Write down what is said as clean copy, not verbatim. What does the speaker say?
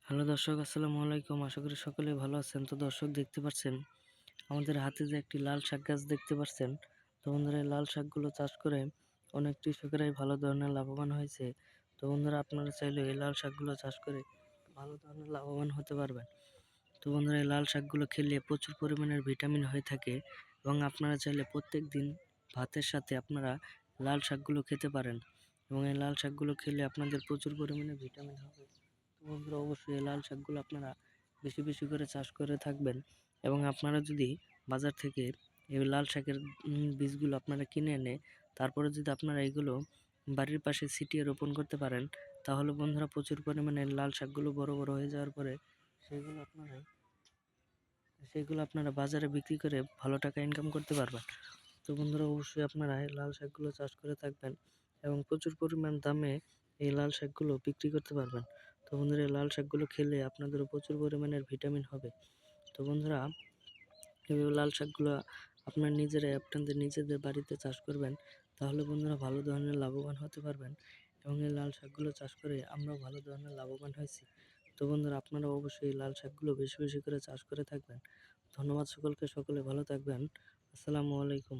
Hello দর্শক, আসসালামু আলাইকুম। আশা করি সকলেই ভালো আছেন। তো দর্শক, দেখতে পাচ্ছেন আমাদের হাতে যে একটি লাল শাক গাছ দেখতে পাচ্ছেন। তো বন্ধুরা, এই লাল শাকগুলো চাষ করে অনেক কৃষকেরাই ভালো ধরনের লাভবান হয়েছে। তো বন্ধুরা, আপনারা চাইলে এই লাল শাকগুলো চাষ করে ভালো ধরনের লাভবান হতে পারবেন। তো বন্ধুরা, এই লাল শাকগুলো খেলে প্রচুর পরিমাণের ভিটামিন হয়ে থাকে এবং আপনারা চাইলে প্রত্যেক দিন ভাতের সাথে আপনারা লাল শাকগুলো খেতে পারেন এবং এই লাল শাকগুলো খেলে আপনাদের প্রচুর পরিমাণে ভিটামিন হবে। তো বন্ধুরা, অবশ্যই এই লাল শাকগুলো আপনারা বেশি বেশি করে চাষ করে থাকবেন এবং আপনারা যদি বাজার থেকে এই লাল শাকের বীজগুলো আপনারা কিনে এনে তারপরে যদি আপনারা এগুলো বাড়ির পাশে ছিটিয়ে রোপণ করতে পারেন, তাহলে বন্ধুরা প্রচুর পরিমাণে লাল শাকগুলো বড় বড় হয়ে যাওয়ার পরে সেগুলো আপনারা বাজারে বিক্রি করে ভালো টাকা ইনকাম করতে পারবেন। তো বন্ধুরা, অবশ্যই আপনারা এই লাল শাকগুলো চাষ করে থাকবেন এবং প্রচুর পরিমাণ দামে এই লাল শাকগুলো বিক্রি করতে পারবেন। তো বন্ধুরা, এই লাল শাকগুলো খেলে আপনাদেরও প্রচুর পরিমাণের ভিটামিন হবে। তো বন্ধুরা, এইভাবে লাল শাকগুলো আপনাদের নিজেদের বাড়িতে চাষ করবেন, তাহলে বন্ধুরা ভালো ধরনের লাভবান হতে পারবেন এবং এই লাল শাকগুলো চাষ করে আমরাও ভালো ধরনের লাভবান হয়েছি। তো বন্ধুরা, আপনারা অবশ্যই এই লাল শাকগুলো বেশি বেশি করে চাষ করে থাকবেন। ধন্যবাদ সকলকে, সকলে ভালো থাকবেন। আসসালামু আলাইকুম।